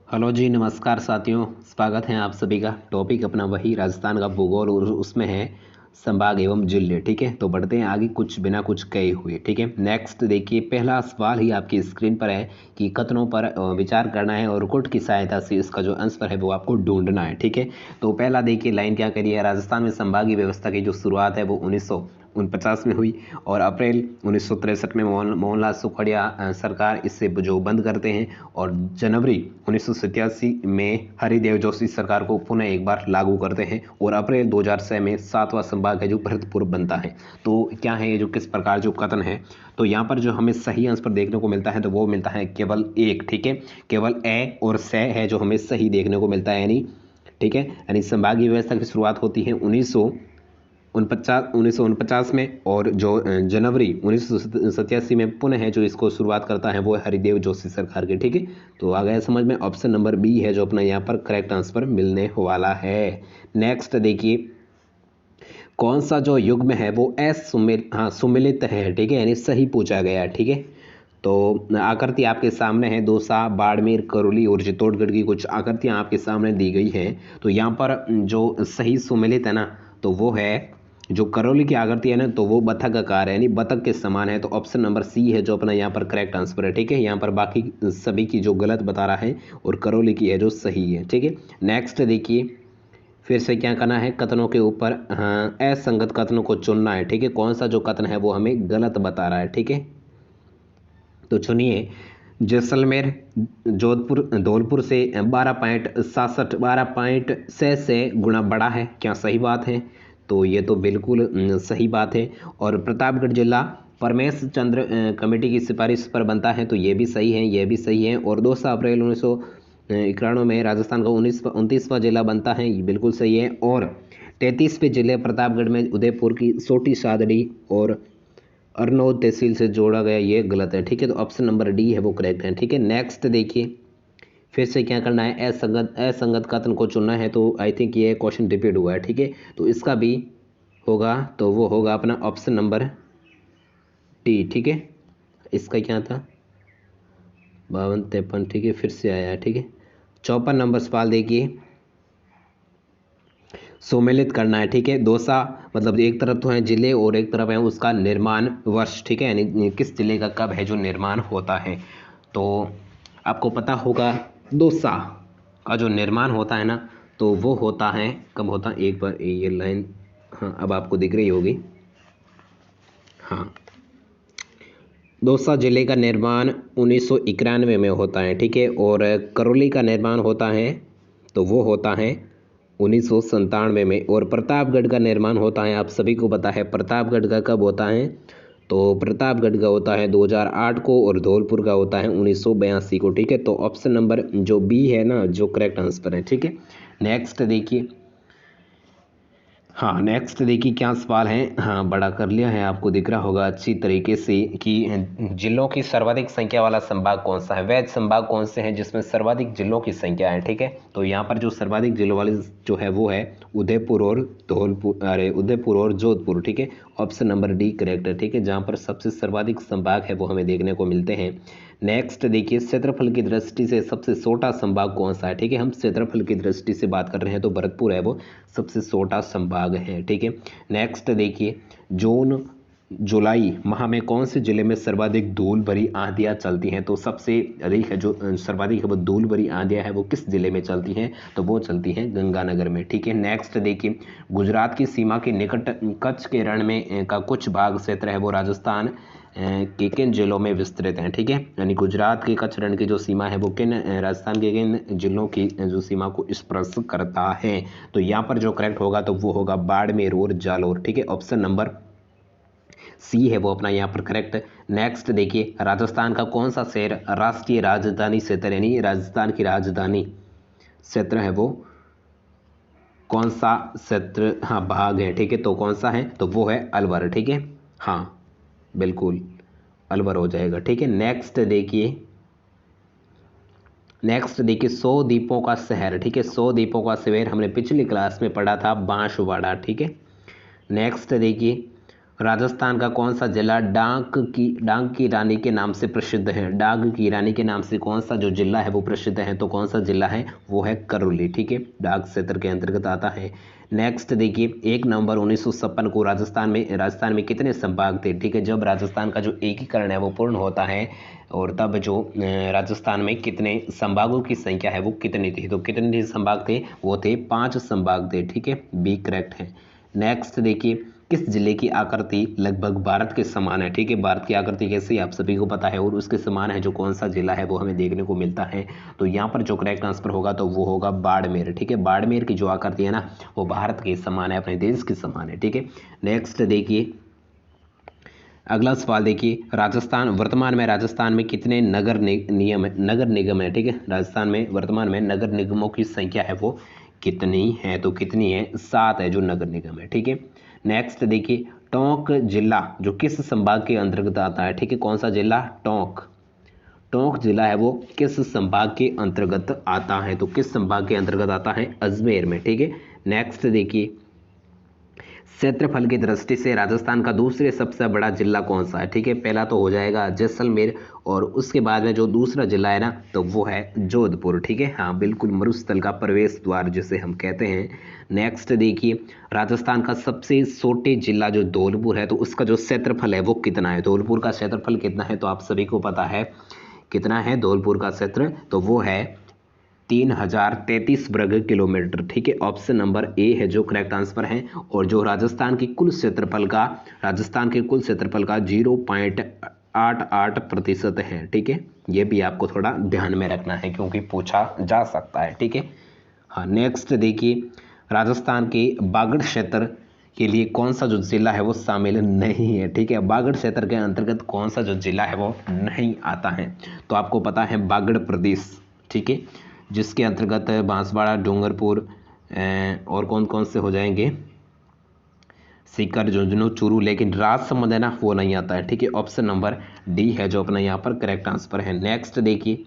Hello जी, नमस्कार साथियों। स्वागत है आप सभी का। टॉपिक अपना वही राजस्थान का भूगोल और उसमें है संभाग एवं जिले। ठीक है, तो बढ़ते हैं आगे कुछ बिना कुछ कहे हुए। ठीक है, नेक्स्ट देखिए, पहला सवाल ही आपकी स्क्रीन पर है कि कथनों पर विचार करना है और कुट की सहायता से इसका जो आंसर है वो आपको ढूंढना है। ठीक है, तो पहला देखिए लाइन क्या करी है। राजस्थान में संभागीय व्यवस्था की जो शुरुआत है वो 1949 में हुई और अप्रैल 1963 में मोहनलाल सुखड़िया सरकार इससे जो बंद करते हैं और जनवरी 1987 में हरिदेव जोशी सरकार को पुनः एक बार लागू करते हैं और अप्रैल 2006 में 7वां संभाग है जो भरतपुर बनता है। तो क्या है ये जो किस प्रकार जो कथन है, तो यहाँ पर जो हमें सही आंसर देखने को मिलता है तो वो मिलता है केवल एक। ठीक है, केवल ए और से है जो हमें सही देखने को मिलता है, यानी ठीक है, यानी संभागीय व्यवस्था की शुरुआत होती है 1949 में और जो जनवरी 1987 में पुनः है जो इसको शुरुआत करता है वो हरिदेव जोशी सरकार के। ठीक है, तो आ गया समझ में। ऑप्शन नंबर बी है जो अपना यहाँ पर करेक्ट आंसर मिलने वाला है। नेक्स्ट देखिए, कौन सा जो युग्म है वो सुमिलित है। ठीक है, यानी सही पूछा गया है। ठीक है, तो आकृति आपके सामने है। दौसा, बाड़मेर, करौली और चित्तौड़गढ़ की कुछ आकृतियां आपके सामने दी गई हैं। तो यहाँ पर जो सही सुमेलित है ना, तो वो है जो करौली की आकृति है ना, तो वो बतख आकार है, यानी बतख के समान है। तो ऑप्शन नंबर सी है जो अपना यहाँ पर करेक्ट आंसर है। ठीक है, यहाँ पर बाकी सभी की जो गलत बता रहा है और करौली की है जो सही है। ठीक है, नेक्स्ट देखिए, फिर से क्या करना है, कथनों के ऊपर असंगत कथनों को चुनना है। ठीक है, कौन सा जो कथन है वो हमें गलत बता रहा है। ठीक है, तो चुनिए। जैसलमेर जोधपुर धौलपुर से 12.66 से गुना बड़ा है, क्या सही बात है? तो ये तो बिल्कुल सही बात है। और प्रतापगढ़ जिला परमेश चंद्र कमेटी की सिफारिश पर बनता है, तो ये भी सही है, ये भी सही है। और 2 अप्रैल 1991 में राजस्थान का 29वां जिला बनता है, ये बिल्कुल सही है। और 33वें जिले प्रतापगढ़ में उदयपुर की सोटी सादड़ी और अरनौद तहसील से जोड़ा गया, ये गलत है। ठीक है, तो ऑप्शन नंबर डी है वो करेक्ट है। ठीक है, नेक्स्ट देखिए, फिर से क्या करना है, असंगत कथन को चुनना है। तो आई थिंक ये क्वेश्चन रिपीट हुआ है। ठीक है, तो इसका भी होगा, तो वो होगा अपना ऑप्शन नंबर डी। ठीक है, इसका क्या था, 52-53। ठीक है, फिर से आया है। ठीक है, 54 नंबर सवाल देखिए, सुमेलित करना है। ठीक है, दौसा मतलब एक तरफ तो है जिले और एक तरफ है उसका निर्माण वर्ष। ठीक है, यानी किस जिले का कब है जो निर्माण होता है। तो आपको पता होगा दौसा का जो निर्माण होता है ना, तो वो होता है कब होता है, एक बार ये लाइन, हाँ अब आपको दिख रही होगी। हाँ, दौसा जिले का निर्माण 1991 में होता है। ठीक है, और करौली का निर्माण होता है तो वो होता है 1997 में। और प्रतापगढ़ का निर्माण होता है, आप सभी को पता है प्रतापगढ़ का कब होता है, तो प्रतापगढ़ का होता है 2008 को और धौलपुर का होता है 1982 को। ठीक है, तो ऑप्शन नंबर जो बी है ना जो करेक्ट आंसर है। ठीक है, नेक्स्ट देखिए, हाँ नेक्स्ट देखिए क्या सवाल है। हाँ, बड़ा कर लिया है, आपको दिख रहा होगा अच्छी तरीके से कि जिलों की सर्वाधिक संख्या वाला संभाग कौन सा है, वह संभाग कौन से हैं जिसमें सर्वाधिक जिलों की संख्या है। ठीक है, तो यहाँ पर जो सर्वाधिक जिलों वाली जो है वो है उदयपुर और धौलपुर, अरे उदयपुर और जोधपुर। ठीक है, ऑप्शन नंबर डी करेक्ट है। ठीक है, जहाँ पर सबसे सर्वाधिक संभाग है वो हमें देखने को मिलते हैं। नेक्स्ट देखिए, क्षेत्रफल की दृष्टि से सबसे छोटा संभाग कौन सा है। ठीक है, हम क्षेत्रफल की दृष्टि से बात कर रहे हैं तो भरतपुर है वो सबसे छोटा संभाग है। ठीक है, नेक्स्ट देखिए, जून जुलाई माह में कौन से जिले में सर्वाधिक धूल भरी आंधियां चलती हैं। तो सबसे अधिक है जो सर्वाधिक है वो धूल भरी आंधियां है वो किस जिले में चलती हैं, तो वो चलती हैं गंगानगर में। ठीक है, नेक्स्ट देखिए, गुजरात की सीमा के निकट कच्छ के रण में का कुछ भाग क्षेत्र है वो राजस्थान के किन जिलों में विस्तृत हैं। ठीक है, यानी गुजरात के कच्छ रण की जो सीमा है वो किन राजस्थान के किन जिलों की जो सीमा को स्पर्श करता है। तो यहाँ पर जो करेक्ट होगा तो वो होगा बाड़मेर और जालोर। ठीक है, ऑप्शन नंबर सी है वो अपना यहाँ पर करेक्ट। नेक्स्ट देखिए, राजस्थान का कौन सा शहर राष्ट्रीय राजधानी क्षेत्र यानी राजस्थान की राजधानी क्षेत्र है वो कौन सा क्षेत्र, हाँ भाग है। ठीक है, तो कौन सा है, तो वो है अलवर। ठीक है, हाँ बिल्कुल अलवर हो जाएगा। ठीक है, नेक्स्ट देखिए 100 द्वीपों का शहर। ठीक है, 100 द्वीपों का शहर हमने पिछली क्लास में पढ़ा था बांसवाड़ा। ठीक है, नेक्स्ट देखिए, राजस्थान का कौन सा जिला डांग की रानी के नाम से प्रसिद्ध है? डांग की रानी के नाम से कौन सा जो जिला है वो प्रसिद्ध है? तो कौन सा जिला है? वो है करौली। ठीक है, डांग क्षेत्र के अंतर्गत आता है। नेक्स्ट देखिए, 1 नवंबर 1956 को राजस्थान में कितने संभाग थे? ठीक है, जब राजस्थान का जो एकीकरण है वो पूर्ण होता है और तब जो राजस्थान में कितने संभागों की संख्या है वो कितनी थी? तो कितने संभाग थे? वो थे 5 संभाग थे। ठीक है, बी करेक्ट है। नेक्स्ट देखिए, किस जिले की आकृति लगभग भारत के समान है? ठीक है, भारत की आकृति कैसी आप सभी को पता है और उसके समान है जो कौन सा जिला है वो हमें देखने को मिलता है। तो यहाँ पर जो करेक्ट आंसर होगा तो वो होगा बाड़मेर। ठीक है, बाड़मेर की जो आकृति है ना वो भारत के समान है, अपने देश के समान है। ठीक है, नेक्स्ट देखिए, अगला सवाल देखिए, वर्तमान में राजस्थान में कितने नगर निगम है? ठीक है, राजस्थान में वर्तमान में नगर निगमों की संख्या है वो कितनी है? तो कितनी है? 7 है जो नगर निगम है। ठीक है, नेक्स्ट देखिए, टोंक जिला जो किस संभाग के अंतर्गत आता है? ठीक है, कौन सा जिला? टोंक जिला है वो किस संभाग के अंतर्गत आता है? तो किस संभाग के अंतर्गत आता है? अजमेर में। ठीक है, नेक्स्ट देखिए, क्षेत्रफल की दृष्टि से राजस्थान का दूसरे सबसे बड़ा जिला कौन सा है? ठीक है, पहला तो हो जाएगा जैसलमेर और उसके बाद में जो दूसरा जिला है ना तो वो है जोधपुर। ठीक है, हाँ बिल्कुल, मरुस्थल का प्रवेश द्वार जिसे हम कहते हैं। नेक्स्ट देखिए, राजस्थान का सबसे छोटे जिला जो धौलपुर है तो उसका जो क्षेत्रफल है वो कितना है? धौलपुर का क्षेत्रफल कितना है? तो आप सभी को पता है कितना है धौलपुर का क्षेत्र, तो वो है 3033 वर्ग किलोमीटर। ठीक है, ऑप्शन नंबर ए है जो करेक्ट आंसर है। और जो राजस्थान के कुल क्षेत्रफल का 0.88% है। ठीक है, ये भी आपको थोड़ा ध्यान में रखना है क्योंकि पूछा जा सकता है। ठीक है, हाँ नेक्स्ट देखिए, राजस्थान के बागड़ क्षेत्र के लिए कौन सा जो जिला है वो शामिल नहीं है? ठीक है, बागड़ क्षेत्र के अंतर्गत कौन सा जो जिला है वो नहीं आता है? तो आपको पता है बागड़ प्रदेश। ठीक है, जिसके अंतर्गत बांसवाड़ा, डूंगरपुर और कौन कौन से हो जाएंगे? सीकर, झुंझुनू, चूरू, लेकिन राजसमंद है ना वो नहीं आता है। ठीक है, ऑप्शन नंबर डी है जो अपना यहाँ पर करेक्ट आंसर है। नेक्स्ट देखिए,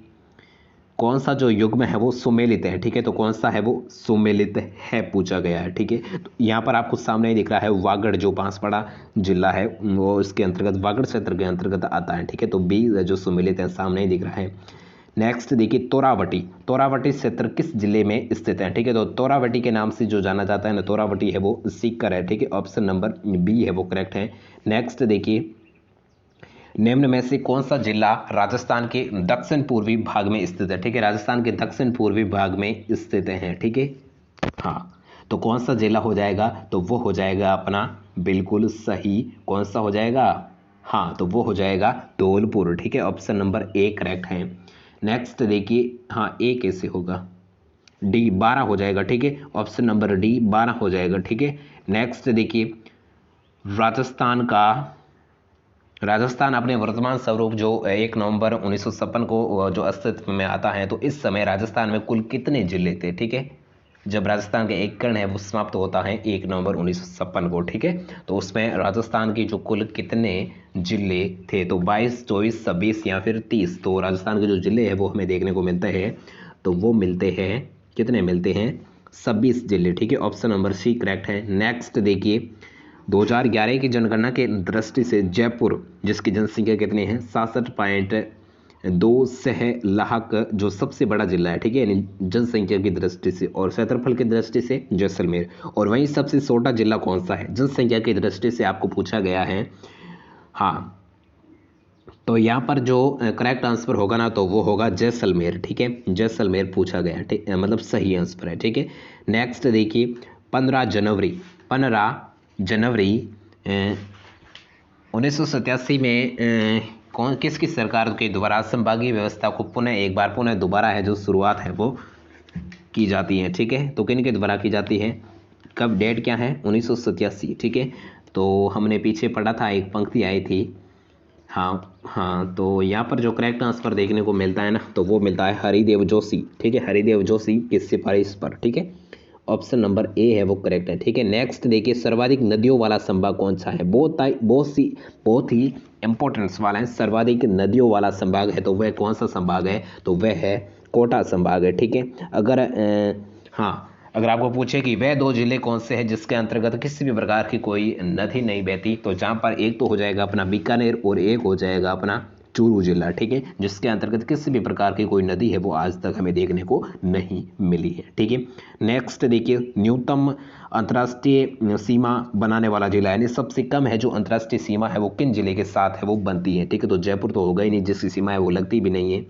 कौन सा जो युग्म है वो सुमेलित है? ठीक है, तो कौन सा है वो सुमेलित है पूछा गया है। ठीक है, तो यहाँ पर आपको सामने ही दिख रहा है वागड़ जो बांसवाड़ा जिला है वो इसके अंतर्गत वागड़ क्षेत्र के अंतर्गत आता है। ठीक है, तो बी जो सुमेलित है सामने ही दिख रहा है। नेक्स्ट देखिए, तोरावटी क्षेत्र किस जिले में स्थित है? ठीक है, तो तोरावटी के नाम से जो जाना जाता है ना तोरावटी है वो सीकर है। ठीक है, ऑप्शन नंबर बी है वो करेक्ट है। नेक्स्ट देखिए, निम्न में से कौन सा जिला राजस्थान के दक्षिण पूर्वी भाग में स्थित है? ठीक है, राजस्थान के दक्षिण पूर्वी भाग में स्थित है। ठीक है, हाँ तो कौन सा जिला हो जाएगा? तो वो हो जाएगा अपना बिल्कुल सही, कौन सा हो जाएगा? हाँ तो वो हो जाएगा धौलपुर। ठीक है, ऑप्शन नंबर ए करेक्ट है। नेक्स्ट देखिए, हाँ ए कैसे होगा? डी 12 हो जाएगा। ठीक है, ऑप्शन नंबर डी 12 हो जाएगा। ठीक है, नेक्स्ट देखिए, राजस्थान अपने वर्तमान स्वरूप जो 1 नवंबर 1956 को जो अस्तित्व में आता है तो इस समय राजस्थान में कुल कितने जिले थे? ठीक है, जब राजस्थान का एकीकरण है वो समाप्त होता है 1 नवंबर 1956 को। ठीक है, तो उसमें राजस्थान की जो कुल कितने जिले थे? तो 22, 24, 26 या फिर 30। तो राजस्थान के जो जिले हैं वो हमें देखने को मिलते हैं, तो वो मिलते हैं कितने? मिलते हैं 26 जिले। ठीक है, ऑप्शन नंबर सी करेक्ट है। नेक्स्ट देखिए, 2011 की जनगणना के दृष्टि से जयपुर जिसकी जनसंख्या कितनी है? 66.2 लाख जो सबसे बड़ा जिला है। ठीक है, यानी जनसंख्या की दृष्टि से, और क्षेत्रफल की दृष्टि से जैसलमेर। और वहीं सबसे छोटा जिला कौन सा है जनसंख्या की दृष्टि से आपको पूछा गया है? हाँ तो यहाँ पर जो करेक्ट आंसर होगा ना तो वो होगा जैसलमेर। ठीक है, जैसलमेर पूछा गया, ठीक मतलब सही आंसर है। ठीक है, नेक्स्ट देखिए, 15 जनवरी 1987 में किसकी सरकार के द्वारा संभागीय व्यवस्था को पुनः दोबारा है जो शुरुआत है वो की जाती है? ठीक है, तो किन के द्वारा की जाती है? कब? डेट क्या है? 1987। ठीक है, तो हमने पीछे पढ़ा था, एक पंक्ति आई थी। हाँ तो यहाँ पर जो करेक्ट आंसर देखने को मिलता है ना तो वो मिलता है हरिदेव जोशी। ठीक है, हरिदेव जोशी की सिफारिश पर। ठीक है, ऑप्शन नंबर ए है वो करेक्ट है। ठीक है, नेक्स्ट देखिए, सर्वाधिक नदियों वाला संभाग कौन सा है? बहुत ही इंपॉर्टेंट सवाल है। सर्वाधिक नदियों वाला संभाग है तो वह कौन सा संभाग है? तो वह है कोटा संभाग है। ठीक है, अगर आपको पूछे कि वह 2 जिले कौन से हैं जिसके अंतर्गत किसी भी प्रकार की कोई नदी नहीं बहती, तो जहाँ पर एक तो हो जाएगा अपना बीकानेर और एक हो जाएगा अपना चूरू जिला, ठीक है, जिसके अंतर्गत किसी भी प्रकार की कोई नदी है वो आज तक हमें देखने को नहीं मिली है, ठीक है। नेक्स्ट देखिए, न्यूनतम अंतर्राष्ट्रीय सीमा बनाने वाला जिला, यानी सबसे कम है जो अंतर्राष्ट्रीय सीमा है वो किन जिले के साथ है वो बनती है, ठीक है। तो जयपुर तो होगा ही नहीं, जिसकी सीमा है वो लगती भी नहीं है,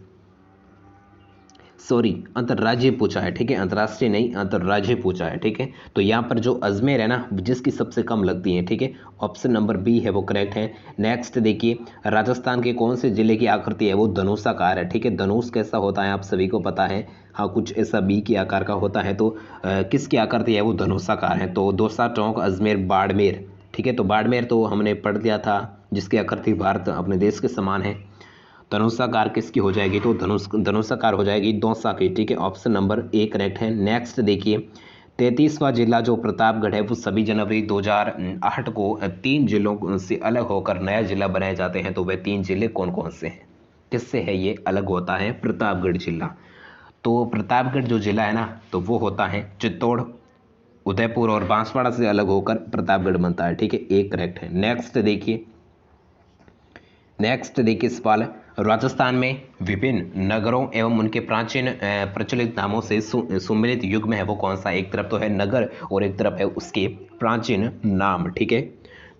सॉरी अंतर्राज्यीय पूछा है, ठीक है, अंतर्राष्ट्रीय नहीं अंतर्राज्यीय पूछा है, ठीक है। तो यहाँ पर जो अजमेर है ना जिसकी सबसे कम लगती है, ठीक है, ऑप्शन नंबर बी है वो करेक्ट है। नेक्स्ट देखिए, राजस्थान के कौन से जिले की आकृति है वो धनुषाकार है, ठीक है। धनुष कैसा होता है आप सभी को पता है, हाँ कुछ ऐसा बी के आकार का होता है, तो किसकी आकृति है वो धनुषाकार है, तो दौसा, टोंक, अजमेर, बाड़मेर, ठीक है। तो बाड़मेर तो हमने पढ़ लिया था, जिसकी आकृति भारत अपने देश के समान है। धनुषाकार किसकी हो जाएगी, तो धनुषाकार हो जाएगी दौसा की, ठीक है, ऑप्शन नंबर ए करेक्ट है। नेक्स्ट देखिए, 33वां जिला जो प्रतापगढ़ है वो सभी जनवरी 2008 को 3 जिलों से अलग होकर नया जिला बनाए जाते हैं, तो वे 3 जिले कौन कौन से हैं, किससे है ये अलग होता है, प्रतापगढ़ जिला। तो प्रतापगढ़ जो जिला है ना तो वो होता है चित्तौड़, उदयपुर और बांसवाड़ा से अलग होकर प्रतापगढ़ बनता है, ठीक है, एक करेक्ट है। नेक्स्ट देखिए सवाल, राजस्थान में विभिन्न नगरों एवं उनके प्राचीन प्रचलित नामों से सुमेलित युग्म है वो कौन सा, एक तरफ तो है नगर और एक तरफ है उसके प्राचीन नाम, ठीक है।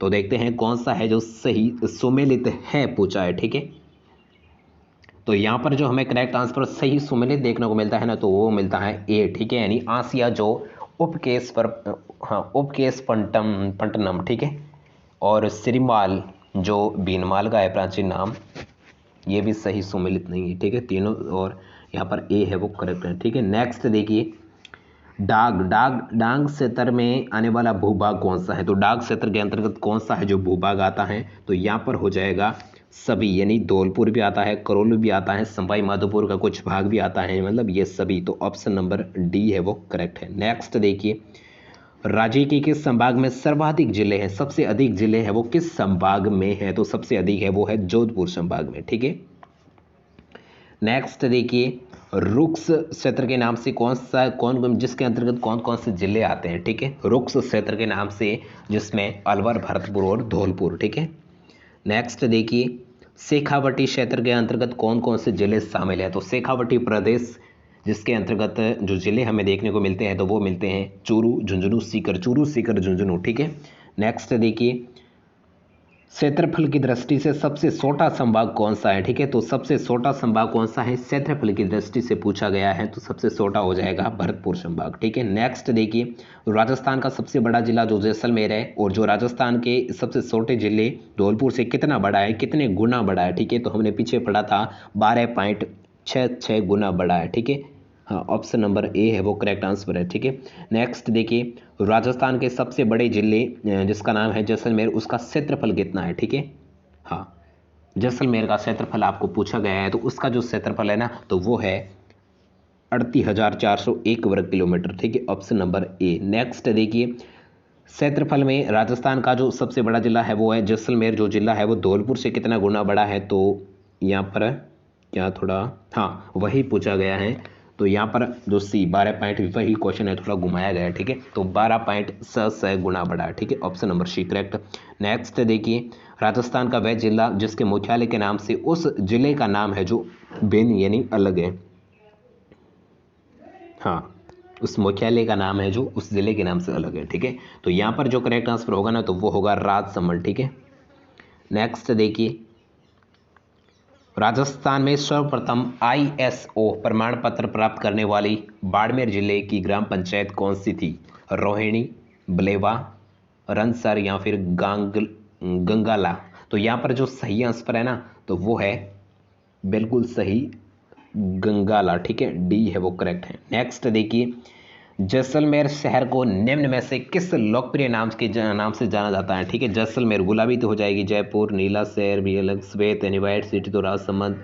तो देखते हैं कौन सा है जो सही सुमेलित है पूछा है, ठीक है। तो यहाँ पर जो हमें करेक्ट आंसर सही सुमेलित देखने को मिलता है ना तो वो मिलता है ए, ठीक है, यानी आसिया जो उपकेश पर, हाँ उपकेश पंटनम, ठीक है, और सिरिमाल जो बीनमाल का है प्राचीन नाम, ये भी सही सुमेलित नहीं है, ठीक है, तीनों, और यहाँ पर ए है वो करेक्ट है, ठीक है। नेक्स्ट देखिए, डांग क्षेत्र में आने वाला भूभाग कौन सा है, तो डांग क्षेत्र के अंतर्गत कौन सा है जो भूभाग आता है, तो यहाँ पर हो जाएगा सभी, यानी धौलपुर भी आता है, करौली भी आता है, सवाई माधोपुर का कुछ भाग भी आता है, मतलब ये सभी, तो ऑप्शन नंबर डी है वो करेक्ट है। नेक्स्ट देखिए, राज्य के किस संभाग में सर्वाधिक जिले हैं, सबसे अधिक जिले हैं वो किस संभाग में है, तो सबसे अधिक है वो है जोधपुर संभाग में, ठीक है। नेक्स्ट देखिए, रुक्स क्षेत्र के नाम से कौन जिसके अंतर्गत कौन कौन से जिले आते हैं, ठीक है, रुक्स क्षेत्र के नाम से जिसमें अलवर, भरतपुर और धौलपुर, ठीक है। नेक्स्ट देखिए, शेखावटी क्षेत्र के अंतर्गत कौन कौन से जिले शामिल है, तो शेखावटी प्रदेश जिसके अंतर्गत जो जिले हमें देखने को मिलते हैं तो वो मिलते हैं चूरू, झुंझुनू, सीकर, झुंझुनू, ठीक है। नेक्स्ट देखिए, क्षेत्रफल की दृष्टि से सबसे छोटा संभाग कौन सा है, ठीक है, तो सबसे छोटा संभाग कौन सा है, क्षेत्रफल की दृष्टि से पूछा गया है, तो सबसे छोटा हो जाएगा भरतपुर संभाग, ठीक है। नेक्स्ट देखिए, राजस्थान का सबसे बड़ा जिला जो जैसलमेर है, और जो राजस्थान के सबसे छोटे जिले धौलपुर से कितना बड़ा है, कितने गुना बड़ा है, ठीक है, तो हमने पीछे पढ़ा था 12.66 गुना बड़ा है, ठीक है, हाँ ऑप्शन नंबर ए है वो करेक्ट आंसर है, ठीक है। नेक्स्ट देखिए, राजस्थान के सबसे बड़े जिले जिसका नाम है जैसलमेर, उसका क्षेत्रफल कितना है, ठीक है, हाँ जैसलमेर का क्षेत्रफल आपको पूछा गया है, तो उसका जो क्षेत्रफल है ना तो वो है 38,401 वर्ग किलोमीटर, ठीक है, ऑप्शन नंबर ए। नेक्स्ट देखिए, क्षेत्रफल में राजस्थान का जो सबसे बड़ा जिला है वो है जैसलमेर, जो जिला है वो धौलपुर से कितना गुना बड़ा है, तो यहाँ पर क्या थोड़ा, हाँ वही पूछा गया है, तो यहाँ पर जो सी 12 पॉइंट वही क्वेश्चन है, थोड़ा घुमाया गया है, ठीक है, तो 12.66 गुना बड़ा है, ठीक है, option number C correct. Next देखिए, राजस्थान का वह जिला जिसके मुख्यालय के नाम से उस जिले का नाम है जो भिन्न यानी अलग है, हाँ उस मुख्यालय का नाम है जो उस जिले के नाम से अलग है, ठीक है, तो यहाँ पर जो करेक्ट आंसर होगा ना तो वो होगा राजसमंद, ठीक है। नेक्स्ट देखिए, राजस्थान में सर्वप्रथम ISO प्रमाण पत्र प्राप्त करने वाली बाड़मेर जिले की ग्राम पंचायत कौन सी थी, रोहिणी, बलेवा, रनसर या फिर गंगाला, तो यहाँ पर जो सही आंसर है ना तो वो है बिल्कुल सही गंगाला, ठीक है, डी है वो करेक्ट है। नेक्स्ट देखिए, जैसलमेर शहर को निम्न में से किस लोकप्रिय नाम से जाना जाता है, ठीक है, जैसलमेर गुलाबी तो हो जाएगी, जयपुर, नीला शहर भी अलग, श्वेत यानी वाइट सिटी तो राजसमंद,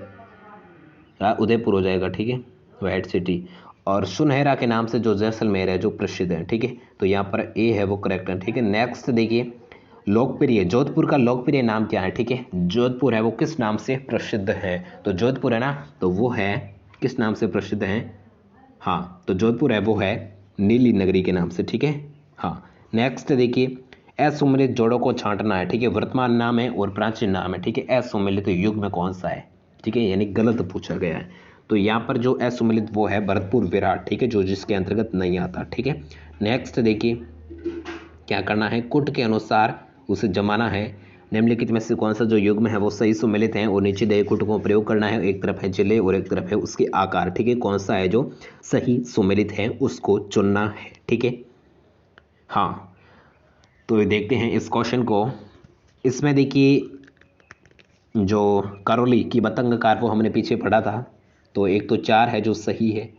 उदयपुर हो जाएगा, ठीक है, वाइट सिटी, और सुनहरा के नाम से जो जैसलमेर है जो प्रसिद्ध है, ठीक है, तो यहाँ पर ए है वो करेक्ट है, ठीक है। नेक्स्ट देखिए, लोकप्रिय जोधपुर का लोकप्रिय नाम क्या है, ठीक है, जोधपुर है वो किस नाम से प्रसिद्ध है, तो जोधपुर है ना तो वो है किस नाम से प्रसिद्ध है, हाँ तो जोधपुर है वो है नीली नगरी के नाम से, ठीक है। हाँ, नेक्स्ट देखिए, असुमेलित जोड़ों को छांटना है, ठीक है। वर्तमान नाम है और प्राचीन नाम है, ठीक है। असुमेलित युग में कौन सा है, ठीक है, यानी गलत पूछा गया है। तो यहाँ पर जो असुमेलित वो है भरतपुर विराट, ठीक है, जो जिसके अंतर्गत नहीं आता, ठीक है। नेक्स्ट देखिए क्या करना है, कुट के अनुसार उसे जमाना है। निम्नलिखित में से कौन सा जो युग्म है वो सही सुमेलित है और नीचे दिए कुट को प्रयोग करना है। एक तरफ है जिले और एक तरफ है उसके आकार, ठीक है। कौन सा है जो सही सुमेलित है उसको चुनना है, ठीक है। हाँ, तो ये देखते हैं इस क्वेश्चन को। इसमें देखिए जो करौली की बतंगकार वो हमने पीछे पढ़ा था, तो एक तो 4 है जो सही है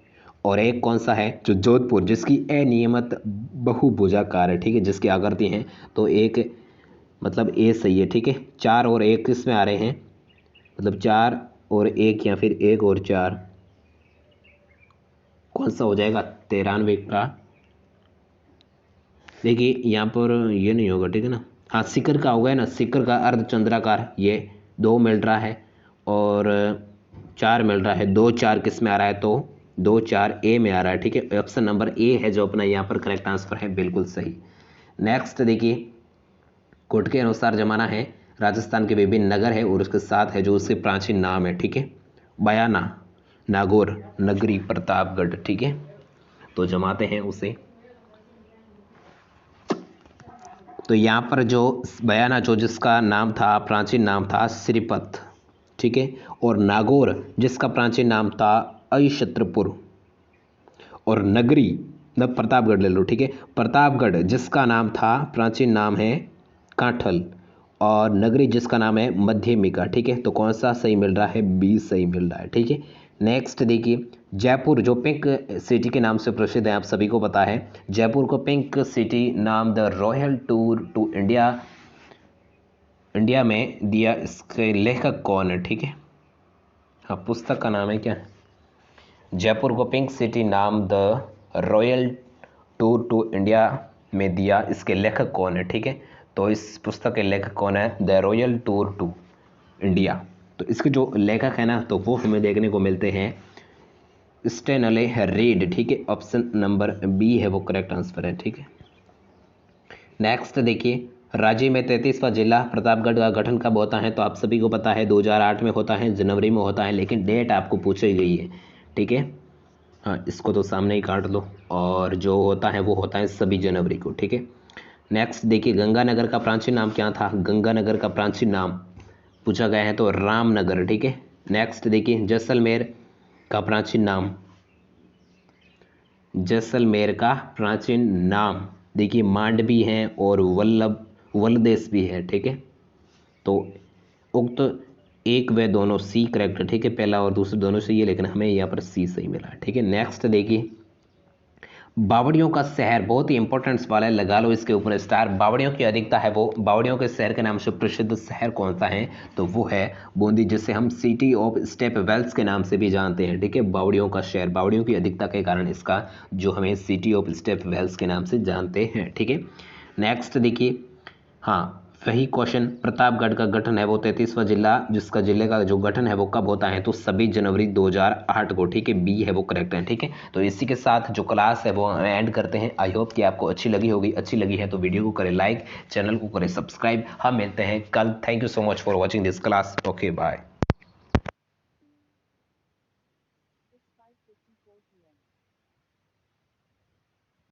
और एक कौन सा है जो जोधपुर जिसकी अनियमित बहुभुजाकार है, ठीक है, जिसकी आकृति हैं, तो एक मतलब ए सही है, ठीक है। 4 और 1 किस में आ रहे हैं, मतलब 4 और 1 या फिर 1 और 4, कौन सा हो जाएगा 93 का। देखिए यहाँ पर ये नहीं होगा, ठीक है ना। हाँ, सिकर का होगा ना, सिकर का अर्धचंद्राकार, ये 2 मिल रहा है और 4 मिल रहा है। 2 4 किस में आ रहा है, तो 2 4 ए में आ रहा है, ठीक है। ऑप्शन नंबर ए है जो अपना यहाँ पर करेक्ट आंसर है, बिल्कुल सही। नेक्स्ट देखिए, कोट के अनुसार जमाना है, राजस्थान के विभिन्न नगर है और उसके साथ है जो उसके प्राचीन नाम है, ठीक है। बयाना, नागौर, नगरी, प्रतापगढ़, ठीक है। तो जमाते हैं उसे। तो यहाँ पर जो बयाना जो जिसका नाम था प्राचीन नाम था श्रीपत, ठीक है, और नागौर जिसका प्राचीन नाम था अयशत्रपुर, और नगरी मतलब प्रतापगढ़ ले लो, ठीक है। प्रतापगढ़ जिसका नाम था प्राचीन नाम है कांठल, और नगरी जिसका नाम है मध्यमिका, ठीक है। तो कौन सा सही मिल रहा है, बी सही मिल रहा है, ठीक है। नेक्स्ट देखिए, जयपुर जो पिंक सिटी के नाम से प्रसिद्ध है, आप सभी को पता है। जयपुर को पिंक सिटी नाम the royal tour to India में दिया, इसके लेखक कौन है, ठीक है। हाँ, पुस्तक का नाम है क्या, जयपुर को पिंक सिटी नाम the royal tour to India में दिया, इसके लेखक कौन है, ठीक है। तो इस पुस्तक के लेखक कौन है, the royal tour to India. तो इसके जो लेखक है ना, तो वो हमें देखने को मिलते हैं स्टेनले रीड, ठीक है। ऑप्शन नंबर बी है वो करेक्ट आंसर है, ठीक है। नेक्स्ट देखिए, राज्य में 33वां जिला प्रतापगढ़ का गठन कब होता है, तो आप सभी को पता है 2008 में होता है, जनवरी में होता है, लेकिन डेट आपको पूछी गई है, ठीक है। हाँ, इसको तो सामने ही काट लो, और जो होता है वो होता है 26 जनवरी को, ठीक है। नेक्स्ट देखिए, गंगानगर का प्राचीन नाम क्या था, गंगानगर का प्राचीन नाम पूछा गया है तो रामनगर, ठीक है। नेक्स्ट देखिए, जैसलमेर का प्राचीन नाम, जैसलमेर का प्राचीन नाम देखिए मांडवी है और वल्लदेश भी है, ठीक है। तो उक्त एक व दोनों सी करेक्ट है, ठीक है। पहला और दूसरा दोनों सही है, लेकिन हमें यहाँ पर सी सही मिला है, ठीक है। नेक्स्ट देखिए, बावड़ियों का शहर, बहुत ही इंपॉर्टेंट सवाल है, लगा लो इसके ऊपर स्टार। बावड़ियों की अधिकता है वो, बावड़ियों के शहर के नाम से प्रसिद्ध शहर कौन सा है, तो वो है बूंदी, जिसे हम सिटी ऑफ स्टेप वेल्स के नाम से भी जानते हैं, ठीक है। बावड़ियों का शहर, बावड़ियों की अधिकता के कारण इसका जो हमें सिटी ऑफ स्टेप वेल्स के नाम से जानते हैं, ठीक है। नेक्स्ट देखिए, हाँ वही क्वेश्चन, प्रतापगढ़ का गठन है वो 33वां जिला, जिसका जिले का जो गठन है वो कब होता है, तो 26 जनवरी 2008 को, ठीक है। बी है वो करेक्ट है, ठीक है। तो इसी के साथ जो क्लास है वो एंड करते हैं। आई होप कि आपको अच्छी लगी होगी, अच्छी लगी है तो वीडियो को करें लाइक, चैनल को करें सब्सक्राइब। हम मिलते हैं कल। Thank you so much for watching this class. Okay, bye.